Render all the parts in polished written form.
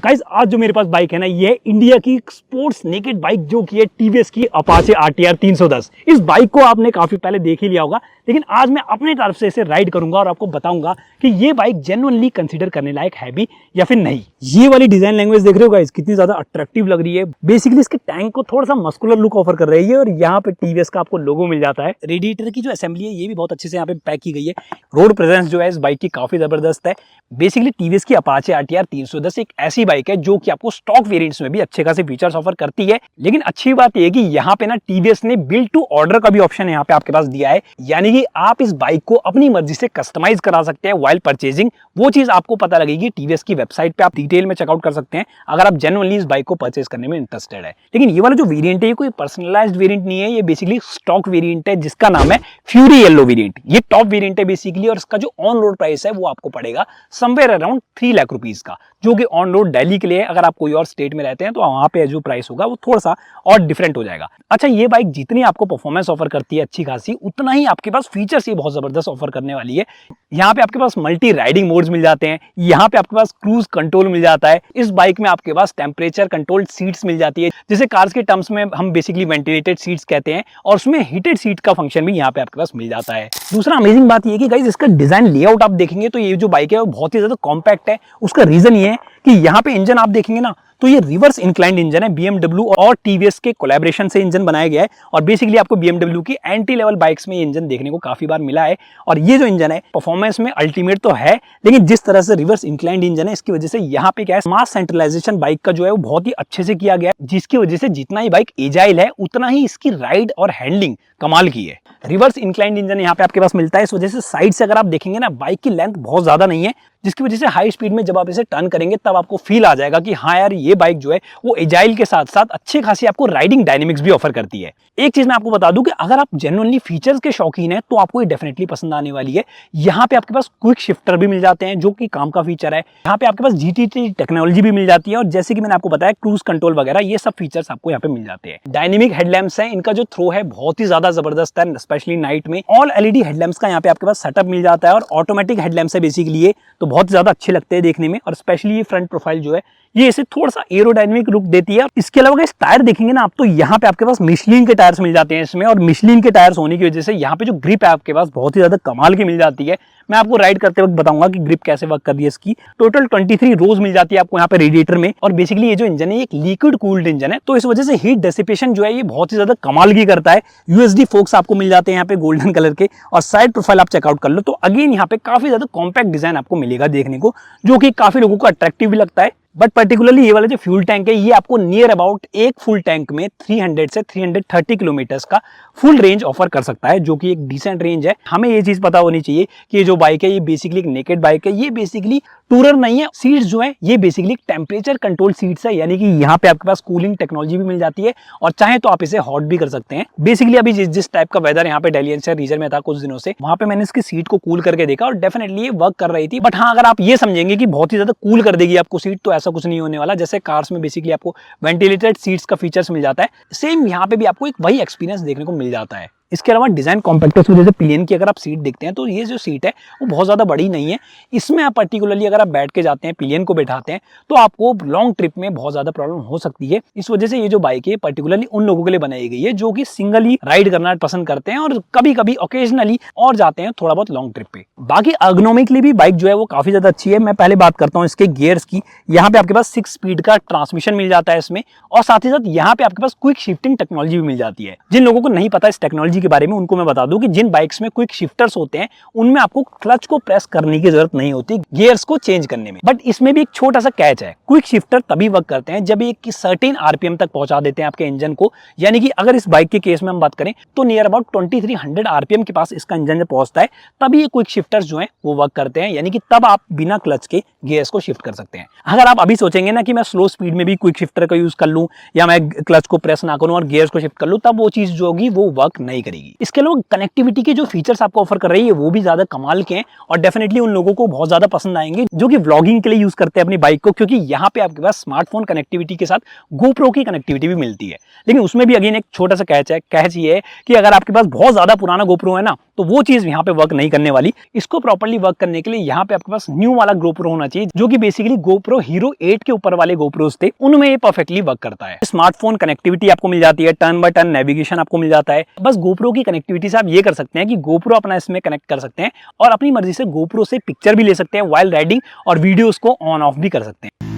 Guys आज जो मेरे पास बाइक है ना, ये है इंडिया की स्पोर्ट्स नेकेड बाइक जो कि है टीवीएस की अपाचे आरटीआर 310। इस बाइक को आपने काफी पहले देख ही लिया होगा, लेकिन आज मैं अपने तरफ से इसे राइड करूंगा और आपको बताऊंगा कि ये बाइक जेन्युइनली कंसीडर करने लायक है भी या फिर नहीं। ये वाली डिजाइन लैंग्वेज देख रहे हो गाइस, कितनी ज्यादा अट्रैक्टिव लग रही है। बेसिकली इसके टैंक को थोड़ा सा मस्कुलर लुक ऑफर कर रही है और यहाँ पे टीवीएस का आपको लोगो मिल जाता है। रेडिएटर की जो असेंबली है ये भी बहुत अच्छे से यहाँ पे पैक की गई है। रोड प्रेजेंस जो है इस बाइक की काफी जबरदस्त है। बेसिकली टीवीएस की अपाचे आरटीआर 310 एक ऐसी बाइक है जो कि आपको स्टॉक वेरिएंट्स में भी अच्छे खासे फीचर्स ऑफर करती है। लेकिन अच्छी बात यह है कि यहाँ पे ना टीवीएस ने बिल्ड टू ऑर्डर का भी ऑप्शन यहाँ पे आपके पास दिया है, यानी कि आप इस बाइक को अपनी मर्जी से कस्टमाइज करा सकते हैं व्हाइल परचेजिंग। वो चीज आपको पता लगेगी टीवीएस की वेबसाइट पे, आप डिटेल में चेकआउट कर सकते हैं अगर आप जेन्युइनली इस बाइक को परचेज करने में इंटरेस्टेड है। लेकिन ये वाला जो वेरिएंट है ये कोई पर्सनलाइज्ड वेरिएंट नहीं है, ये बेसिकली स्टॉक वेरिएंट है जिसका नाम है फ्यूरी येलो वेरिएंट। ये टॉप वेरिएंट है बेसिकली, और इसका जो ऑन रोड प्राइस है वो आपको पड़ेगा समवेयर अराउंड 3 लाख रुपीज का, जो कि ऑन रोड दिल्ली के लिए। अगर आप कोई और स्टेट में रहते हैं तो वहां पे जो प्राइस होगा वो थोड़ा सा और डिफरेंट हो जाएगा। अच्छा, ये बाइक जितनी आपको परफॉर्मेंस ऑफर करती है अच्छी खासी, उतना ही आपके पास फीचर्स ये बहुत जबरदस्त ऑफर करने वाली है। यहाँ पे आपके पास मल्टी राइडिंग मोड्स मिल जाते हैं, यहाँ पे आपके पास क्रूज कंट्रोल मिल जाता है। इस बाइक में आपके पास टेम्परेचर कंट्रोल्ड सीट्स मिल जाती है, जिसे कार्स के टर्म्स में हम बेसिकली वेंटिलेटेड सीट्स कहते हैं, और उसमें हीटेड सीट का फंक्शन भी यहाँ पे आपके पास मिल जाता है। दूसरा अमेजिंग बात ये है कि गाइस इसका डिजाइन लेआउट आप देखेंगे तो ये जो बाइक है वो बहुत ही ज्यादा कॉम्पैक्ट है। उसका रीजन ये है कि यहाँ पे इंजन आप देखेंगे ना तो ये रिवर्स इंक्लाइंड इंजन है। BMW और टीवीएस के कोलैबोरेशन से इंजन बनाया गया है, और बेसिकली आपको BMW की एंटी लेवल बाइक्स में ये इंजन देखने को काफी बार मिला है। और ये जो इंजन है परफॉर्मेंस में अल्टीमेट तो है, लेकिन जिस तरह से रिवर्स इंक्लाइंड इंजन है इसकी वजह से यहाँ पे क्या है, मास सेंट्रलाइजेशन बाइक का जो है वो बहुत ही अच्छे से किया गया है, जिसकी वजह से जितना ही बाइक एजाइल है उतना ही इसकी राइड और हैंडलिंग कमाल की है। रिवर्स इंक्लाइंड इंजन यहाँ पे आपके पास मिलता है, इस वजह से साइड से अगर आप देखेंगे ना बाइक की लेंथ बहुत ज्यादा नहीं है, जिसकी वजह से हाई स्पीड में जब आप इसे टर्न करेंगे तब आपको फील आ जाएगा कि हाँ यार ये बाइक जो है वो एजाइल के साथ साथ अच्छे खासी आपको राइडिंग डायनेमिक्स भी ऑफर करती है। एक चीज मैं आपको बता दूं कि अगर आप जेन्युइनली फीचर्स के शौकीन हैं तो आपको ये डेफिनेटली पसंद आने वाली है। यहाँ पे आपके पास क्विक शिफ्टर भी मिल जाते हैं जो कि काम का फीचर है। यहाँ पे आपके पास GTT टेक्नोलॉजी भी मिल जाती है, और जैसे कि मैंने आपको बताया क्रूज कंट्रोल वगैरह ये सब फीचर्स आपको यहाँ पे मिल जाते हैं। डायनेमिक हेडलैम्प्स हैं, इनका जो थ्रो है बहुत ही ज्यादा जबरदस्त है, स्पेशली नाइट में। ऑल LED हेडलैम्प्स का यहाँ पे आपके पास सेटअप मिल जाता है, और ऑटोमेटिक हेडलैम्प्स है बेसिकली ये, तो बहुत ज्यादा अच्छे लगते हैं देखने में। और स्पेशली ये फ्रंट प्रोफाइल जो है ये इसे थोड़ा सा एरोडायनेमिक लुक देती है। इसके अलावा इस टायर देखेंगे ना आप तो यहाँ पे आपके पास मिशलिन के टायर्स मिल जाते हैं इसमें, और मिशलिन के टायर्स होने की वजह से यहाँ पे जो ग्रिप है आपके पास बहुत ही ज्यादा कमाल की मिल जाती है। मैं आपको राइड करते वक्त बताऊंगा कि ग्रिप कैसे वर्क कर रही है इसकी। टोटल 23 रोज मिल जाती है आपको यहाँ पे रेडिएटर में, और बेसिकली ये जो इंजन है एक लिक्विड कूल्ड इंजन है, तो इस वजह से हीट डेसिपेशन जो है ये बहुत ही ज्यादा कमाल की करता है। USD फोक्स आपको मिल जाते हैं यहाँ पे गोल्डन कलर के, और साइड प्रोफाइल आप चेकआउट कर लो तो अगेन यहाँ पे काफी ज्यादा कॉम्पैक्ट डिजाइन आपको मिलेगा देखने को, जो कि काफी लोगों को अट्रैक्टिव भी लगता है। बट पर्टिकुलरली ये वाला जो फ्यूल टैंक है ये आपको नियर अबाउट एक फुल टैंक में 300 से 330 किलोमीटर्स का फुल रेंज ऑफर कर सकता है, जो कि एक डिसेंट रेंज है। हमें ये चीज पता होनी चाहिए कि ये जो बाइक है ये बेसिकली एक नेकेड बाइक है, ये बेसिकली टूरर नहीं है। सीट्स जो है ये बेसिकली टेम्परेचर कंट्रोल सीट्स है, यानी कि यहाँ पे आपके पास कूलिंग टेक्नोलॉजी भी मिल जाती है, और चाहे तो आप इसे हॉट भी कर सकते हैं। बेसिकली अभी जिस टाइप का वेदर यहाँ पे दिल्ली एनसीआर रीजन में था कुछ दिनों से, वहां पे मैंने इसकी सीट को कूल करके देखा और डेफिनेटली ये वर्क कर रही थी। बट हाँ, अगर आप ये समझेंगे कि बहुत ही ज्यादा कूल कर देगी आपको सीट, तो ऐसा कुछ नहीं होने वाला। जैसे कार्स में बेसिकली आपको वेंटिलेटेड सीट्स का फीचर्स मिल जाता है, सेम यहाँ पे भी आपको एक वही एक्सपीरियंस देखने को मिल जाता है। इसके अलावा डिजाइन कॉम्पैक्टनेस की वजह से पिलियन की अगर आप सीट देखते हैं तो ये जो सीट है वो बहुत ज्यादा बड़ी नहीं है। इसमें आप पर्टिकुलरली अगर आप बैठ के जाते हैं, पिलियन को बैठाते हैं, तो आपको लॉन्ग ट्रिप में बहुत ज्यादा प्रॉब्लम हो सकती है। इस वजह से ये जो बाइक है पर्टिकुलरली उन लोगों के लिए बनाई गई है जो कि सिंगली राइड करना पसंद करते हैं, और कभी कभी ओकेजनली और जाते हैं थोड़ा बहुत लॉन्ग ट्रिप पे। बाकी अर्गोनॉमिकली भी बाइक जो है वो काफी ज्यादा अच्छी है। मैं पहले बात करता हूँ इसके गियर्स की। यहाँ पे आपके पास 6 स्पीड का ट्रांसमिशन मिल जाता है इसमें, और साथ ही साथ यहाँ पे आपके पास क्विक शिफ्टिंग टेक्नोलॉजी भी मिल जाती है। जिन लोगों को नहीं पता इस टेक्नोलॉजी के बारे में उनको मैं बता दूं कि जिन बाइक्स में क्विक शिफ्टर्स होते हैं उनमें आपको क्लच को प्रेस करने की जरूरत नहीं होती गियर्स को चेंज करने में। बट इसमें भी एक छोटा सा कैच है, क्विक शिफ्टर तभी वर्क करते हैं जब एक सर्टेन RPM तक पहुंचा देते हैं आपके इंजन को। यानी कि अगर इस बाइक के केस में हम बात करें तो नियर अबाउट 2300 RPM के पास इसका इंजन जब पहुंचता है तभी ये क्विक शिफ्टर्स जो है वो वर्क करते हैं, यानी कि तब आप बिना क्लच के गियर्स को शिफ्ट कर सकते हैं। अगर आप अभी सोचेंगे ना कि मैं स्लो स्पीड में भी क्विक शिफ्टर का यूज कर लूं या मैं क्लच को प्रेस ना करूं और गियर्स को शिफ्ट कर लूं, तब वो चीज जो होगी वो वर्क नहीं करेगी। इसके अलावा कनेक्टिविटी के जो फीचर्स आपको ऑफर कर रही है वो भी ज्यादा कमाल के हैं और डेफिनेटली उन लोगों को बहुत ज्यादा पसंद आएंगे जो कि व्लॉगिंग के लिए यूज करते हैं अपनी बाइक को, क्योंकि यहाँ पे आपके पास स्मार्टफोन कनेक्टिविटी के साथ गोप्रो की कनेक्टिविटी भी मिलती है। लेकिन उसमें भी अगेन एक छोटा सा कैच है। कैच ये है कि अगर आपके पास बहुत ज्यादा पुराना गोप्रो है ना, तो वो चीज यहाँ पे वर्क नहीं करने वाली। इसको प्रॉपर्ली वर्क करने के लिए यहाँ पे आपके पास न्यू वाला गोप्रो होना चाहिए, जो कि बेसिकली गोप्रो हीरो 8 के ऊपर वाले गोप्रोस थे, उनमें ये परफेक्टली वर्क करता है। स्मार्टफोन कनेक्टिविटी आपको मिल जाती है, टर्न बाय टर्न नेविगेशन आपको मिल जाता है। बस गोप्रो की कनेक्टिविटी से आप ये कर सकते हैं कि गोप्रो अपना इसमें कनेक्ट कर सकते हैं और अपनी मर्जी से गोप्रो से पिक्चर भी ले सकते हैं वाइल राइडिंग और वीडियोस को ऑन ऑफ भी कर सकते हैं।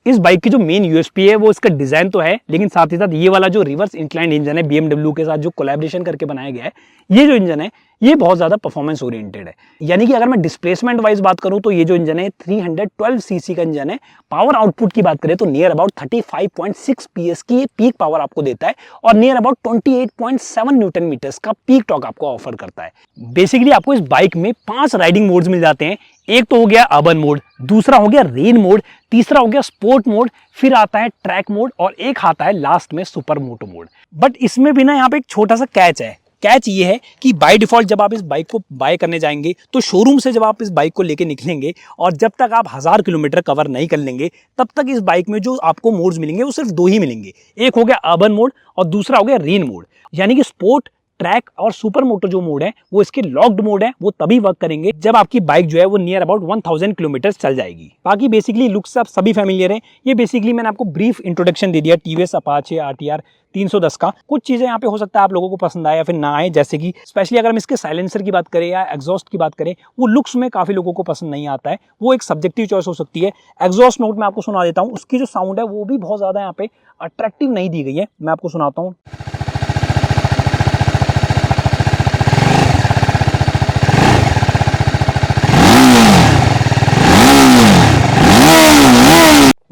इस बाइक की जो मेन यूएसपी है वो इसका डिजाइन तो है, लेकिन साथ ही साथ ये वाला जो रिवर्स इंक्लाइंड इंजन है BMW के साथ जो कोलैबोरेशन करके बनाया गया है, ये जो इंजन है ये बहुत ज्यादा परफॉर्मेंस ओरिएंटेड है। यानी कि अगर मैं डिस्प्लेसमेंट वाइज बात करूं तो ये जो इंजन है 312 सीसी का इंजन है। पावर आउटपुट की बात करें तो नियर अबाउट 35.6 PS की पीक पावर आपको देता है और नियर अबाउट 28.7 न्यूटन मीटर्स का पीक टॉर्क आपको ऑफर करता है। बेसिकली आपको इस बाइक में 5 राइडिंग मोड्स मिल जाते हैं। एक तो हो गया अर्बन मोड, दूसरा हो गया रेन मोड, तीसरा हो गया स्पोर्ट मोड, फिर आता है ट्रैक मोड और एक आता है लास्ट में सुपर मोटो मोड। बट इसमें भी ना यहाँ पे एक छोटा सा कैच है। कैच ये है कि बाय डिफॉल्ट जब आप इस बाइक को बाय करने जाएंगे तो शोरूम से जब आप इस बाइक को लेके निकलेंगे और जब तक आप 1000 किलोमीटर कवर नहीं कर लेंगे तब तक इस बाइक में जो आपको मोड्स मिलेंगे वो सिर्फ 2 ही मिलेंगे। एक हो गया अर्बन मोड और दूसरा हो गया रेन मोड। यानी कि स्पोर्ट, ट्रैक और सुपर मोटो जो मोड है वो इसके लॉक्ड मोड है, वो तभी वर्क करेंगे जब आपकी बाइक जो है वो नियर अबाउट 1000 किलोमीटर चल जाएगी। बाकी बेसिकली लुक्स से आप सभी फैमिलियर हैं। ये बेसिकली मैंने आपको ब्रीफ इंट्रोडक्शन दे दिया टीवीएस अपाचे RTR 310 का। कुछ चीजें यहाँ पे हो सकता है आप लोगों को पसंद आए या फिर ना आए, जैसे कि स्पेशली अगर हम इसके साइलेंसर की बात करें या एग्जॉस्ट की बात करें, वो लुक्स में काफी लोगों को पसंद नहीं आता है, वो एक सब्जेक्टिव चॉइस हो सकती है। एग्जॉस्ट नोट में आपको सुना देता हूँ, उसकी जो साउंड है वो भी बहुत ज्यादा यहाँ पे अट्रैक्टिव नहीं दी गई है। मैं आपको सुनाता हूँ।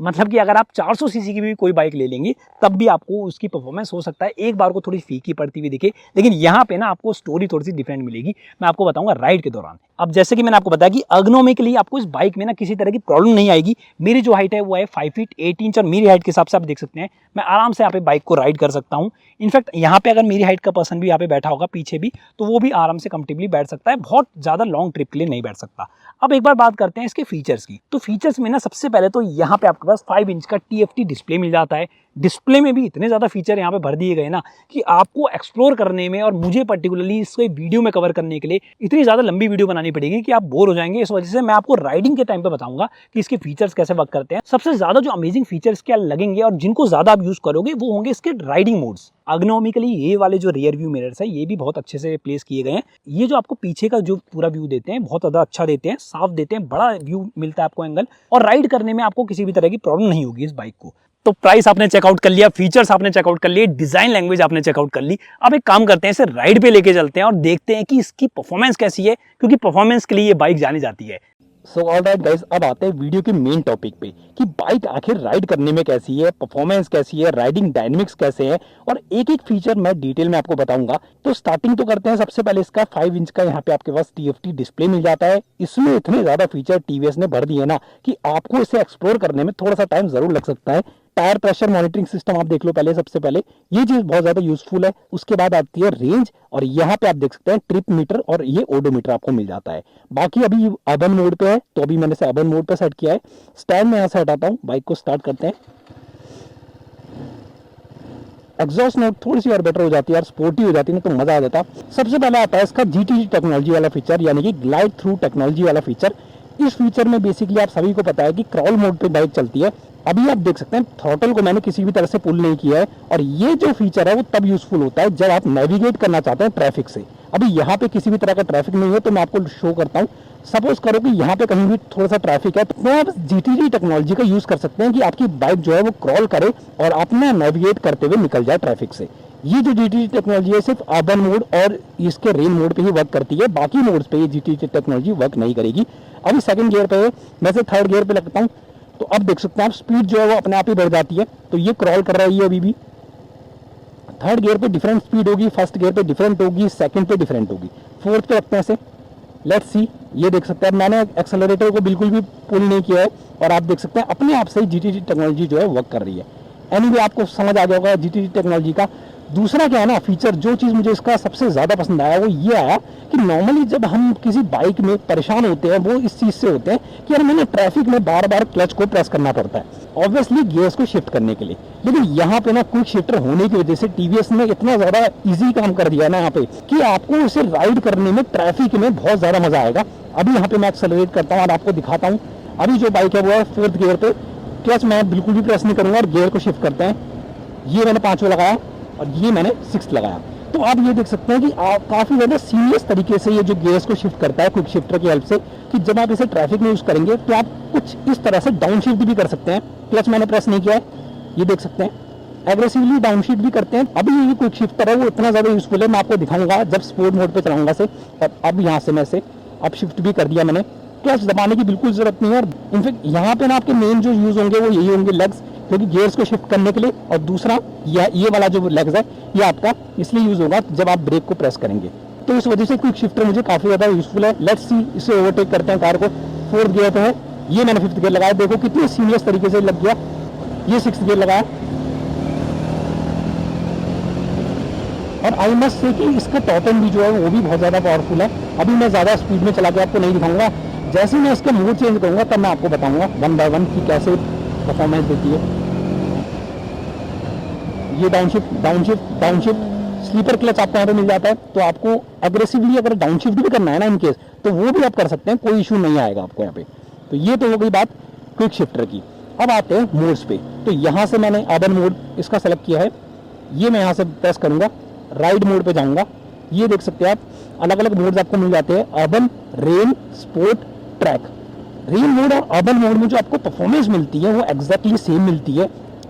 मतलब कि अगर आप 400 सीसी की भी कोई बाइक ले लेंगे तब भी आपको उसकी परफॉर्मेंस हो सकता है एक बार को थोड़ी फीकी पड़ती हुई दिखे, लेकिन यहाँ पे ना आपको स्टोरी थोड़ी सी डिफरेंट मिलेगी। मैं आपको बताऊंगा राइड के दौरान। अब जैसे कि मैंने आपको बताया कि एर्गोनॉमिकली आपको इस बाइक में ना किसी तरह की प्रॉब्लम नहीं आएगी। मेरी जो हाइट है वो है 5 फीट 8 इंच और मेरी हाइट के हिसाब से आप देख सकते हैं मैं आराम से यहाँ पे बाइक को राइड कर सकता हूँ। इनफैक्ट यहाँ पे अगर मेरी हाइट का पर्सन भी यहाँ पे बैठा होगा पीछे भी, तो वो भी आराम से कंफर्टेबली बैठ सकता है। बहुत ज्यादा लॉन्ग ट्रिप के लिए नहीं बैठ सकता। अब एक बार बात करते हैं इसके फीचर्स की। तो फीचर्स में ना सबसे पहले तो यहाँ पे आपके पास 5 इंच का TFT डिस्प्ले मिल जाता है। डिस्प्ले में भी इतने ज़्यादा फीचर यहाँ पे भर दिए गए ना कि आपको एक्सप्लोर करने में और मुझे पर्टिकुलरली इसको वीडियो में कवर करने के लिए इतनी ज़्यादा लंबी वीडियो बनानी पड़ेगी कि आप बोर हो जाएंगे। इस वजह से मैं आपको राइडिंग के टाइम पे बताऊंगा कि इसके फीचर्स कैसे वर्क करते हैं। सबसे ज़्यादा जो अमेजिंग फीचर्स क्या लगेंगे और जिनको ज़्यादा आप यूज़ करोगे वो होंगे इसके राइडिंग मोड्स। एर्गोनॉमिकली ये वाले जो रियर व्यू मिरर्स है ये भी बहुत अच्छे से प्लेस किए गए हैं। ये जो आपको पीछे का जो पूरा व्यू देते हैं बहुत ज़्यादा अच्छा देते हैं, साफ देते हैं, बड़ा व्यू मिलता है आपको एंगल, और राइड करने में आपको किसी भी तरह की प्रॉब्लम नहीं होगी इस बाइक को। तो प्राइस आपने चेकआउट कर लिया, फीचर्स आपने चेकआउट कर लिए, डिजाइन लैंग्वेज आपने चेकआउट कर ली। अब एक काम करते हैं, इसे राइड पे लेके चलते हैं और देखते हैं कि इसकी परफॉर्मेंस कैसी है, क्योंकि परफॉर्मेंस के लिए ये बाइक जानी जाती है। सो ऑलराइट गाइस, अब आते हैं वीडियो के मेन टॉपिक पे कि बाइक आखिर राइड करने में कैसी है, परफॉर्मेंस कैसी है, राइडिंग डायनेमिक्स कैसे हैं, और एक एक फीचर मैं डिटेल में आपको बताऊंगा। तो स्टार्टिंग तो करते हैं सबसे पहले इसका 5 इंच का यहाँ पे आपके पास TFT डिस्प्ले मिल जाता है। इसमें इतने ज्यादा फीचर टीवीएस ने भर दिए ना कि आपको इसे एक्सप्लोर करने में थोड़ा सा टाइम जरूर लग सकता है। टायर प्रेशर मॉनिटरिंग सिस्टम आप देख लो पहले, सबसे पहले ये चीज बहुत ज्यादा यूजफुल है। उसके बाद आती है रेंज, और यहाँ पे आप देख सकते हैं ट्रिप मीटर और ये ओडोमीटर आपको मिल जाता है। बाकी अभी अर्बन मोड पे है तो अभी मैंने इसे अर्बन मोड पे सेट किया है। स्टैंड में यहाँ से हटाता हूँ, बाइक को स्टार्ट करते हैं। एग्जॉस्ट नोट थोड़ी सी और बेटर हो जाती है और स्पोर्टी हो जाती है ना तो मजा आ जाता है। सबसे पहले आता है इसका GTG टेक्नोलॉजी वाला फीचर, यानी कि ग्लाइड थ्रू टेक्नोलॉजी वाला फीचर। इस फीचर में बेसिकली आप सभी को पता है कि क्रॉल मोड पे बाइक चलती है। अभी आप देख सकते हैं थ्रॉटल को मैंने किसी भी तरह से पुल नहीं किया है, और ये जो फीचर है वो तब यूजफुल होता है जब आप नेविगेट करना चाहते हैं ट्रैफिक से। अभी यहाँ पे किसी भी तरह का ट्रैफिक नहीं है तो मैं आपको शो करता हूँ। सपोज करो कि यहाँ पे कहीं भी थोड़ा सा ट्रैफिक है तो आप GTG टेक्नोलॉजी का यूज कर सकते हैं कि आपकी बाइक जो है वो क्रॉल करे और अपना नेविगेट करते हुए निकल जाए ट्रैफिक से। ये जो GTG टेक्नोलॉजी है सिर्फ अर्बन मोड और इसके रेन मोड पे ही वर्क करती है, बाकी मोड्स पे ये GTG टेक्नोलॉजी वर्क नहीं करेगी। अभी सेकंड गियर पे है, मैं से थर्ड गियर पे लगता हूँ तो अब देख सकते हैं आप स्पीड जो है वो अपने आप ही बढ़ जाती है। तो ये क्रॉल कर रहा है ये अभी भी। थर्ड गियर पे डिफरेंट स्पीड होगी, फर्स्ट गियर पे डिफरेंट होगी, सेकंड पे डिफरेंट होगी, फोर्थ पे रखते हैं इसे। लेट्स सी, ये देख सकते हैं मैंने एक्सेलरेटर को बिल्कुल भी पुल नहीं किया है और आप देख सकते हैं अपने आप से GTG टेक्नोलॉजी जो है वर्क कर रही है। एनीवे आपको समझ आ गया होगा GTG टेक्नोलॉजी का। दूसरा क्या है ना फीचर, जो चीज़ मुझे इसका सबसे ज़्यादा पसंद आया वो ये आया कि नॉर्मली जब हम किसी बाइक में परेशान होते हैं वो इस चीज़ से होते हैं कि यार मैंने ट्रैफिक में बार बार क्लच को प्रेस करना पड़ता है ऑब्वियसली गियर्स को शिफ्ट करने के लिए। लेकिन यहाँ पे ना क्विक शिफ्टर होने की वजह से टीवीएस ने इतना ज़्यादा ईजी काम कर दिया ना यहाँ पे कि आपको इसे राइड करने में ट्रैफिक में बहुत ज़्यादा मज़ा आएगा। अभी यहाँ पे मैं एक्सेलरेट करता हूँ और आपको दिखाता हूँ। अभी जो बाइक है वो है 4th गियर पे, क्लच मैं बिल्कुल भी प्रेस नहीं करूँगा और गियर को शिफ्ट करते हैं। ये मैंने 5वां लगाया और ये मैंने 6th लगाया। तो आप ये देख सकते हैं कि आप काफ़ी ज़्यादा सीरियस तरीके से ये जो गियर्स को शिफ्ट करता है क्विक शिफ्टर की हेल्प से, कि जब आप इसे ट्रैफिक में यूज़ करेंगे तो आप कुछ इस तरह से डाउन शिफ्ट भी कर सकते हैं। क्लच मैंने प्रेस नहीं किया है, ये देख सकते हैं। एग्रेसिवली डाउन शिफ्ट भी करते हैं। अभी ये क्विक शिफ्टर है वो इतना ज़्यादा यूजफुल है, मैं आपको दिखाऊंगा जब स्पोर्ट मोड पे चलाऊंगा से। और अब यहाँ से मैं से अब शिफ्ट भी कर दिया मैंने, क्लच दबाने की बिल्कुल जरूरत नहीं है। और इनफेक्ट यहाँ पे ना आपके मेन जो यूज होंगे वो यही होंगे लेग्स, क्योंकि गियर्स को शिफ्ट करने के लिए। और दूसरा ये वाला जो लेग्स है ये आपका इसलिए यूज होगा जब आप ब्रेक को प्रेस करेंगे। तो इस वजह से क्विक शिफ्टर मुझे काफी ज्यादा यूजफुल है। लेट्स सी इसे ओवरटेक करते हैं कार को। 4th गियर पे है, ये मैंने 5th गियर लगाया, देखो कितनी सीरियस तरीके से लग गया। ये 6th गियर लगाया और आई मस्ट से कि इसका टॉप एंड भी जो है वो भी बहुत ज्यादा पावरफुल है। अभी मैं ज्यादा स्पीड में चला के आपको नहीं दिखाऊंगा, जैसे मैं इसका मोड चेंज करूंगा तब मैं आपको बताऊंगा 1 बाय 1 कि कैसे परफॉर्मेंस देती है। ये डाउनशिफ्ट स्लीपर क्लच आपको यहाँ पे मिल जाता है, तो आपको एग्रेसिवली अगर डाउनशिफ्ट भी करना है ना इनकेस, तो वो भी आप कर सकते हैं, कोई इशू नहीं आएगा आपको यहाँ पे। तो ये तो हो गई बात क्विक शिफ्टर की। अब आते हैं मोड्स पे। तो यहाँ से मैंने अर्बन मोड इसका सेलेक्ट किया है, ये मैं यहाँ से प्रेस करूंगा, राइड मोड पे जाऊंगा। ये देख सकते हैं आप अलग अलग मोड्स आपको मिल जाते हैं, urban, rain, sport, track. Rain mode और अर्बन मोड में जो आपको परफॉर्मेंस मिलती है वो एग्जैक्टली सेम मिलती है।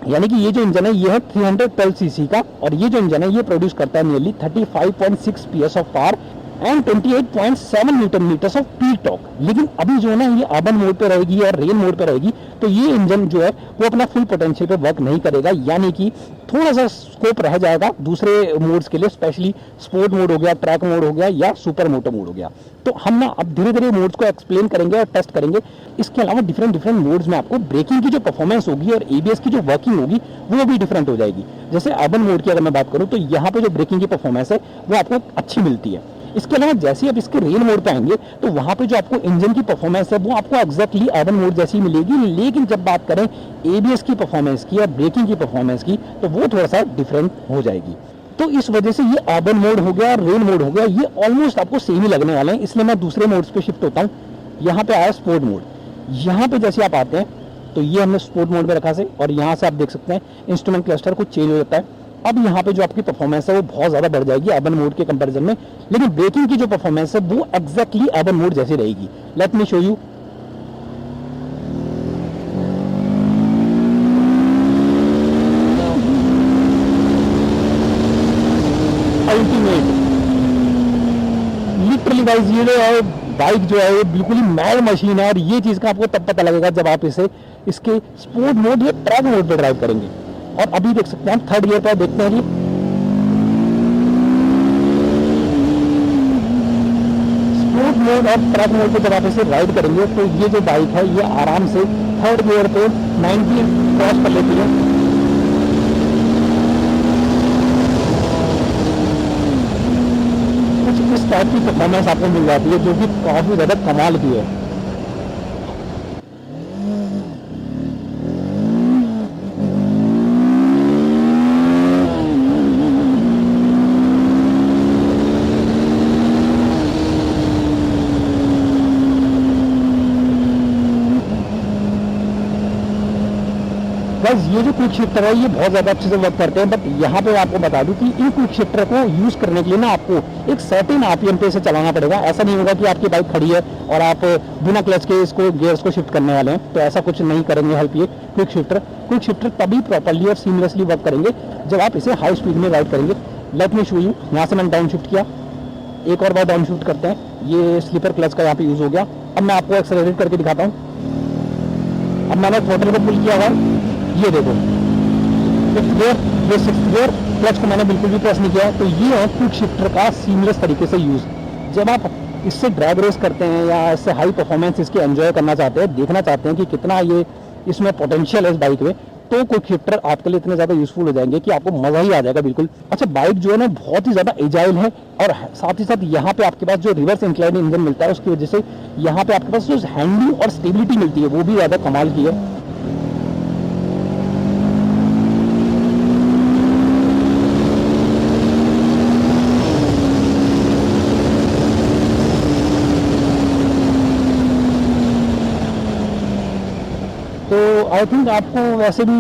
यानी कि ये जो इंजन है ये है 312 सीसी का, और ये जो इंजन है ये प्रोड्यूस करता है nearly 35.6 PS of power and 28.7 newton metres of peak torque. लेकिन अभी जो है ना ये अर्बन मोड पे रहेगी और रेन मोड पे रहेगी, तो ये इंजन जो है वो अपना फुल पोटेंशियल पे वर्क नहीं करेगा, यानी कि थोड़ा सा स्कोप रह जाएगा दूसरे मोड्स के लिए, स्पेशली स्पोर्ट मोड हो गया, ट्रैक मोड हो गया या सुपर मोटो मोड हो गया। तो हम ना अब धीरे धीरे मोड्स को एक्सप्लेन करेंगे और टेस्ट करेंगे। इसके अलावा डिफरेंट मोड्स में आपको ब्रेकिंग की जो परफॉर्मेंस होगी और एबीएस की जो वर्किंग होगी वो भी डिफरेंट हो जाएगी। जैसे अर्बन मोड की अगर मैं बात करूं तो यहाँ पे जो ब्रेकिंग की परफॉर्मेंस है वो आपको अच्छी मिलती है। इसके अलावा जैसे आप इसके रेन मोड पे आएंगे तो वहां पे जो आपको इंजन की परफॉर्मेंस है वो आपको एग्जैक्टली अर्बन मोड जैसी मिलेगी। लेकिन जब बात करें एबीएस की परफॉर्मेंस की या ब्रेकिंग की परफॉर्मेंस की तो वो थोड़ा सा डिफरेंट हो जाएगी। तो इस वजह से ये अर्बन मोड हो गया, रेन मोड हो गया, ये ऑलमोस्ट आपको सेम ही लगने वाले हैं, इसलिए मैं दूसरे मोड्स पे शिफ्ट होता हूँ। यहाँ पे आया स्पोर्ट मोड। यहाँ पे जैसे आप आते हैं तो ये हमने स्पोर्ट मोड में रखा से, और यहाँ से आप देख सकते हैं इंस्ट्रूमेंट क्लस्टर कुछ चेंज हो जाता है। अब यहाँ पे जो आपकी परफॉर्मेंस है वो बहुत ज्यादा बढ़ जाएगी अर्बन मोड के कंपैरिजन में, लेकिन ब्रेकिंग की जो परफॉर्मेंस है वो एग्जैक्टली अर्बन मोड जैसी रहेगी। Let me show you. Ultimate literally guys, ये जो है बाइक जो है ये बिल्कुल ही मैड मशीन है, और ये चीज का आपको तब पता लगेगा जब आप इसे इसके स्पोर्ट मोड या ट्रैक मोड पे ड्राइव करेंगे। और अभी देख सकते हैं हम 3rd गियर पर देखते हैं जी, स्पोर्ट मोड और ट्रैक मोड पे जब आप इसे राइड करेंगे तो ये जो बाइक है ये आराम से 3rd गियर पे 90 क्रॉस कर लेती है। कुछ इस टाइप की परफॉर्मेंस आपको मिल जाती है जो कि काफी ज्यादा कमाल की है। बस ये जो क्विक शिफ्टर है ये बहुत ज़्यादा अच्छे से वर्क करते हैं, बट यहाँ पे आपको बता दूं कि इन क्विक शिफ्टर को यूज़ करने के लिए ना आपको एक सर्टेन आरपीएम पे इसे चलाना पड़ेगा। ऐसा नहीं होगा कि आपकी बाइक खड़ी है और आप बिना क्लच के इसको गियर्स को शिफ्ट करने वाले हैं, तो ऐसा कुछ नहीं करेंगे हेल्प ये क्विक शिफ्टर तभी प्रॉपरली और सीमलेसली वर्क करेंगे जब आप इसे हाई स्पीड में राइड करेंगे। Let me show you. यहाँ से मैंने डाउन शिफ्ट किया, एक और बार डाउन शिफ्ट करते हैं, ये स्लीपर क्लच का यहाँ पे यूज़ हो गया। अब मैं आपको एक्सेलरेट करके दिखाता हूँ। अब मैंने थ्रॉटल को पुल किया हुआ है, ये देखो 5th गियर, ये 6th गियर, क्लच को मैंने बिल्कुल भी प्रेस नहीं किया। तो ये है क्विक शिफ्टर का सीमलेस तरीके से यूज़। जब आप इससे ड्रैग रेस करते हैं या इससे हाई परफॉर्मेंस इसकी एंजॉय करना चाहते हैं, देखना चाहते हैं कि कितना ये इसमें पोटेंशियल है इस बाइक में, तो क्विक शिफ्टर आपके लिए इतने ज़्यादा यूजफुल हो जाएंगे कि आपको मज़ा ही आ जाएगा बिल्कुल। अच्छा, बाइक जो है ना बहुत ही ज़्यादा एजाइल है, और साथ ही साथ यहाँ पे आपके पास जो रिवर्स इंक्लाइन इंजन मिलता है उसकी वजह से यहाँ पे आपके पास जो हैंडलिंग और स्टेबिलिटी मिलती है वो भी ज़्यादा कमाल की है। तो आई थिंक आपको वैसे भी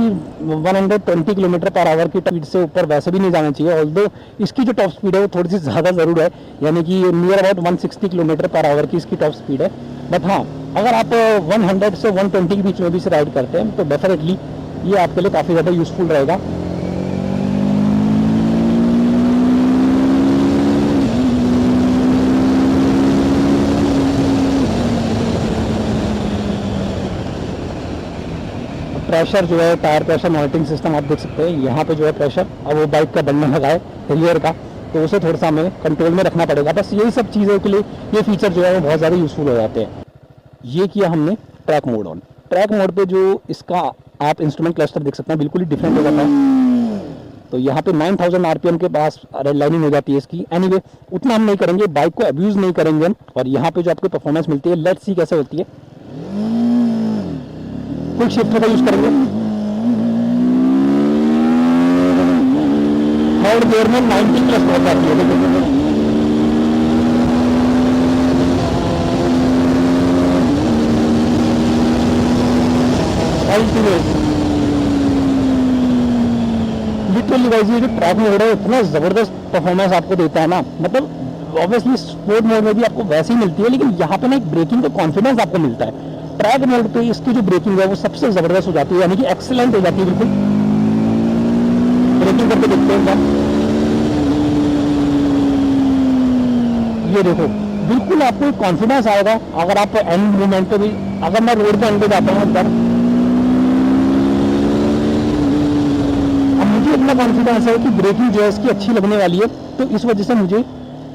120 किलोमीटर पर आवर की स्पीड से ऊपर वैसे भी नहीं जाना चाहिए, ऑल्दो इसकी जो टॉप स्पीड है वो थोड़ी सी ज़्यादा ज़रूर है, यानी कि near about 160 kilometre per hour की इसकी टॉप स्पीड है। बट हाँ, अगर आप 100 से 120 के बीच में भी से राइड करते हैं तो डेफिनेटली ये आपके लिए काफ़ी ज़्यादा यूजफुल रहेगा। प्रेशर जो है, टायर प्रेशर मॉनिटरिंग सिस्टम आप देख सकते हैं यहाँ पे जो है प्रेशर, अब वो बाइक का बनने लगा है रियर का, तो उसे थोड़ा सा हमें कंट्रोल में रखना पड़ेगा। बस यही सब चीज़ों के लिए ये फीचर जो है वो बहुत ज़्यादा यूजफुल हो जाते हैं। ये किया हमने track mode on. Track mode पे जो इसका आप इंस्ट्रूमेंट क्लस्टर देख सकते हैं बिल्कुल ही डिफरेंट हो जाता है। तो यहाँ पे 9000 आरपीएम के पास रेड लाइनिंग हो जाती है इसकी। एनीवे उतना हम नहीं करेंगे, बाइक को अब्यूज नहीं करेंगे हम, और यहाँ पे जो आपको परफॉर्मेंस मिलती है लेट्स सी कैसे होती है। क्विक शिफ्टर का यूज करेंगे, थर्ड गियर में 90 प्लस पहुंच जाती है। लिटरली गाइस ये जो ट्रैक मोड है इतना जबरदस्त परफॉर्मेंस आपको देता है ना, मतलब ऑब्वियसली स्पोर्ट मोड में भी आपको वैसे ही मिलती है, लेकिन यहाँ पे ना एक ब्रेकिंग का कॉन्फिडेंस आपको मिलता है। ट्रैक मोड पे इसकी जो ब्रेकिंग है वो सबसे जबरदस्त हो जाती है, यानी कि एक्सीलेंट हो जाती है बिल्कुल। ब्रेकिंग करके देखते हैं, ये देखो बिल्कुल आपको एक कॉन्फिडेंस आएगा। अगर आप एंड मूवमेंट पे भी, अगर मैं रोड पे एंड पे जाता हूँ तब अब मुझे इतना कॉन्फिडेंस है कि ब्रेकिंग जो है इसकी अच्छी लगने वाली है, तो इस वजह से मुझे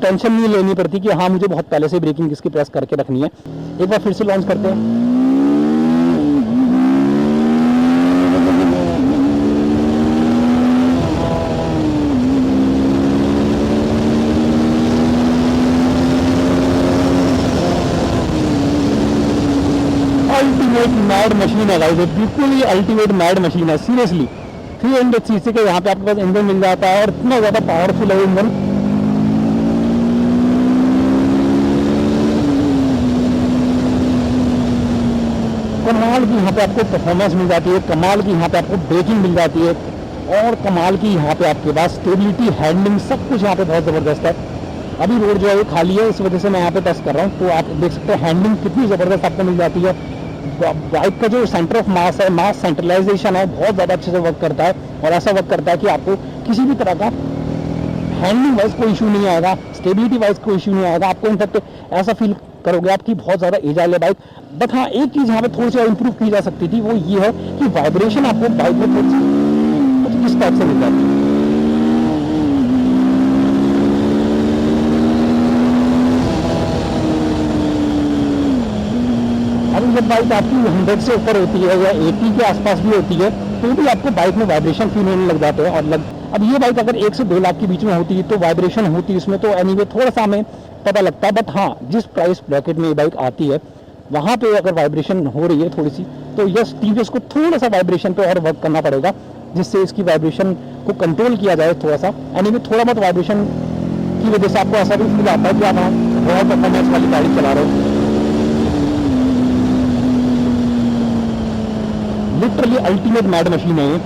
टेंशन नहीं लेनी पड़ती कि हाँ मुझे बहुत पहले से ब्रेकिंग इसकी प्रेस करके रखनी है। एक बार फिर से लॉन्च करते हैं। अल्टीमेट मैड मशीन है गाइस, बिल्कुल ही अल्टीमेट मैड मशीन है सीरियसली। 300 सीसी के यहाँ पे आपके पास इंजन मिल जाता है, और इतना ज़्यादा पावरफुल है इंजन। कमाल की यहाँ पे आपको परफॉर्मेंस मिल जाती है, कमाल की यहाँ पे आपको ब्रेकिंग मिल जाती है, और कमाल की यहाँ पे आपके पास स्टेबिलिटी, हैंडलिंग, सब कुछ यहाँ पे बहुत ज़बरदस्त है। अभी रोड जो है वो खाली है, इस वजह से मैं यहाँ पे टेस्ट कर रहा हूँ, तो आप देख सकते हैं हैंडलिंग कितनी ज़बरदस्त आपको मिल जाती है। बाइक का जो सेंटर ऑफ मास है, मास सेंट्रलाइजेशन है, बहुत ज़्यादा अच्छे से वर्क करता है, और ऐसा वर्क करता है कि आपको किसी भी तरह का हैंडलिंग वाइज कोई इशू नहीं आएगा, स्टेबिलिटी वाइज कोई इशू नहीं आएगा। आपको इनफैक्ट ऐसा फील करोगे आपकी बहुत ज़्यादा एजाइल है बाइक। बट हाँ, एक चीज़ यहाँ पे थोड़ी सी इंप्रूव की जा सकती थी, वो ये है कि वाइब्रेशन आपको बाइक में कुछ किस टाइप से मिल जाती है। अभी जब बाइक आपकी 100 से ऊपर होती है या 80 के आसपास भी होती है तो भी आपको बाइक में वाइब्रेशन फील होने लग जाते हैं। अब ये बाइक अगर 1 से 2 लाख के बीच में होती है तो वाइब्रेशन होती है इसमें, तो एनीवे थोड़ा सा हमें पता लगता है। बट हाँ, जिस प्राइस ब्रैकेट में ये बाइक आती है वहाँ पे अगर वाइब्रेशन हो रही है थोड़ी सी, तो यस टीवीएस को थोड़ा सा वाइब्रेशन पे और वर्क करना पड़ेगा, जिससे इसकी वाइब्रेशन को कंट्रोल किया जाए थोड़ा सा। एनीवे थोड़ा बहुत वाइब्रेशन की वजह से आपको ऐसा भी फील आता है कि आप बहुत परफॉर्मेंस वाली गाड़ी चला रहे हो। लिटरली अल्टीमेट मैड मशीन है ये।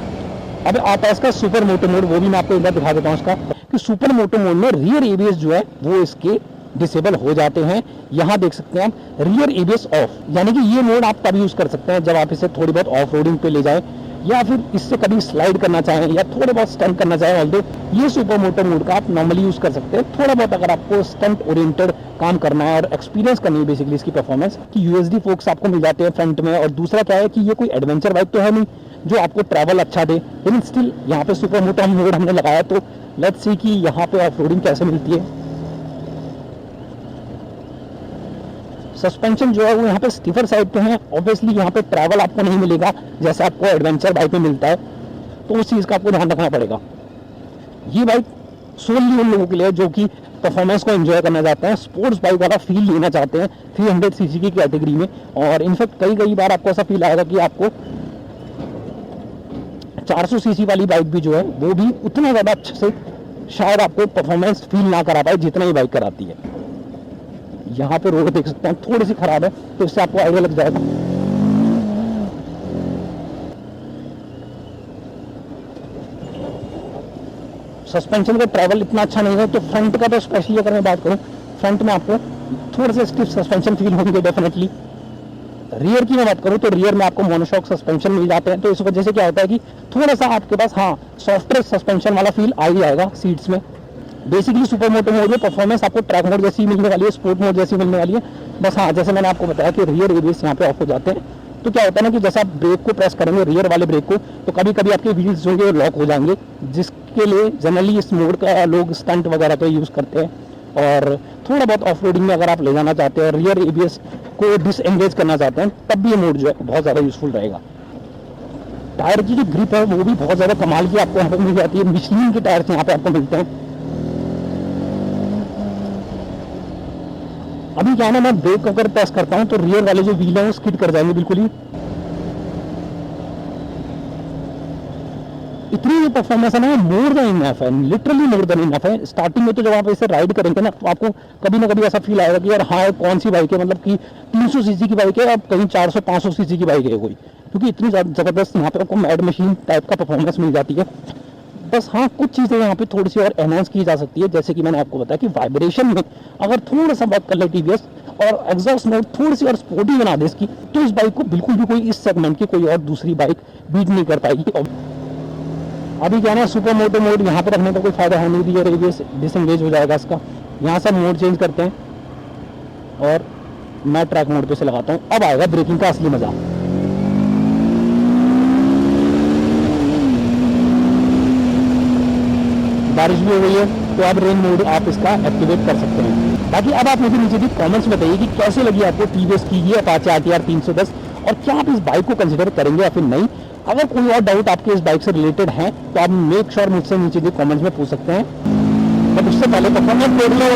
अब आता है इसका सुपर मोटो मोड, वो भी मैं आपको एक बार दिखा देता हूँ इसका, कि सुपर मोटो मोड में रियर एबीएस जो है वो इसके डिसेबल हो जाते हैं। यहाँ देख सकते हैं आप रियर एबीएस ऑफ, यानी कि ये मोड आप तब यूज कर सकते हैं जब आप इसे थोड़ी बहुत ऑफ रोडिंग पे ले जाएं, या फिर इससे कभी स्लाइड करना चाहें, या थोड़े बहुत स्टंट करना चाहें। ऑल्दो ये सुपर मोटो मोड का आप नॉर्मली यूज कर सकते हैं थोड़ा बहुत अगर आपको स्टंट ओरिएंटेड काम करना है और एक्सपीरियंस करनी है बेसिकली इसकी परफॉर्मेंस की। यूएसडी फोक्स आपको मिल जाते हैं फ्रंट में, और दूसरा क्या है कि ये कोई एडवेंचर बाइक तो है नहीं जो आपको ट्रैवल अच्छा दे, लेकिन स्टिल यहाँ पे सुपर मोटो मोड हमने लगाया, तो लेट्स सी कि यहाँ पे ऑफ रोडिंग कैसे मिलती है। सस्पेंशन जो है वो यहाँ पे स्टिफर साइड पे है। ऑब्वियसली यहाँ पे ट्रैवल आपको नहीं मिलेगा जैसे आपको एडवेंचर बाइक में मिलता है, तो उस चीज़ का आपको ध्यान रखना पड़ेगा। ये बाइक सोनली उन लोगों के लिए जो कि परफॉर्मेंस को एंजॉय करना चाहते हैं, स्पोर्ट्स बाइक वाला फील लेना चाहते हैं 300 सीसी की कैटेगरी में। और इनफैक्ट कई बार आपको ऐसा फील आएगा कि आपको 400 सीसी वाली बाइक भी जो है वो भी उतना ज़्यादा अच्छे से शायद आपको परफॉर्मेंस फील ना करा पाए जितना ये बाइक कराती है। यहाँ पे रोड देख सकते हैं थोड़ी सी खराब है, तो इससे आपको आइडिया लग जाएगा। सस्पेंशन का ट्रैवल इतना अच्छा नहीं है, तो फ्रंट का तो स्पेशली अगर मैं बात करूं, फ्रंट में आपको थोड़े से स्टिफ सस्पेंशन फील होंगे डेफिनेटली। रियर की मैं बात करूं तो रियर में आपको मोनोशॉक सस्पेंशन मिल जाते हैं, तो इस वजह से क्या होता है कि थोड़ा सा आपके पास सॉफ्टवेयर सस्पेंशन वाला फील आ ही जाएगा सीट्स में। बेसिकली सुपर मोटो मोड में परफॉर्मेंस आपको ट्रैक मोड जैसी मिलने वाली है, स्पोर्ट मोड जैसी मिलने वाली है। बस जैसे मैंने आपको बताया कि रियर एबीएस यहाँ पे ऑफ हो जाते हैं, तो क्या होता है ना कि जैसे आप ब्रेक को प्रेस करेंगे रियर वाले ब्रेक को, तो कभी कभी आपके व्हील्स जो है लॉक हो जाएंगे, जिसके लिए जनरली इस मोड का लोग स्टंट वगैरह तो यूज़ करते हैं। और थोड़ा बहुत ऑफ रोडिंग में अगर आप ले जाना चाहते हैं, रियर एबीएस को डिसएंगेज करना चाहते हैं, तब भी ये मोड जो है बहुत ज़्यादा यूजफुल रहेगा। टायर की जो ग्रिप है वो भी बहुत ज़्यादा कमाल की आपको यहाँ पे मिल जाती है। मिशलिन के टायर्स यहाँ पे आपको मिलते हैं। अभी क्या है ना, मैं ब्रेक अगर प्रेस करता हूँ तो रियर वाले जो व्हील है वो स्किड कर जाएंगे बिल्कुल ही। इतनी जो परफॉर्मेंस है ना, मोर देन इनफ है, लिटरली मोर देन इनफ है। स्टार्टिंग में तो जब आप इसे राइड करेंगे ना, तो आपको कभी ना कभी ऐसा फील आएगा कि यार हाँ कौन सी बाइक है, मतलब कि 300 सीसी की बाइक है, अब कहीं 400-500 सीसी की बाइक है कोई, क्योंकि इतनी जबरदस्त यहाँ पे आपको मैड मशीन टाइप का परफॉर्मेंस मिल जाती है। बस कुछ चीज़ें यहाँ पे थोड़ी सी और एनहांस की जा सकती है, जैसे कि मैंने आपको बताया कि वाइब्रेशन में अगर थोड़ा सा वर्क कर ले टीवीएस और एग्जॉस्ट मोड थोड़ी सी और स्पोर्टी बना दे इसकी, तो इस बाइक को बिल्कुल भी कोई इस सेगमेंट की कोई और दूसरी बाइक बीट नहीं कर पाएगी। अभी क्या ना, सुपर मोटो मोड यहाँ पे रखने का कोई फायदा है नहीं, रियर एबीएस डिसएंगेज हो जाएगा इसका। यहाँ से मोड चेंज करते हैं और मैं ट्रैक मोड पे से लगाता हूँ। अब आएगा ब्रेकिंग का असली मजा। बारिश भी हो गई है, तो अब रेन मोड आप इसका एक्टिवेट कर सकते हैं। बाकी अब आप मुझे नीचे भी कमेंट्स बताइए कि कैसे लगी आपको टीवीएस की ये अपाचे आरटीआर 310, और क्या आप इस बाइक को कंसिडर करेंगे या फिर नहीं। अगर कोई और डाउट आपके इस बाइक से रिलेटेड है तो आप मेक श्योर मुझसे नीचे भी कमेंट्स में पूछ सकते हैं। बट उससे पहले परफॉर्मेंस देख लो।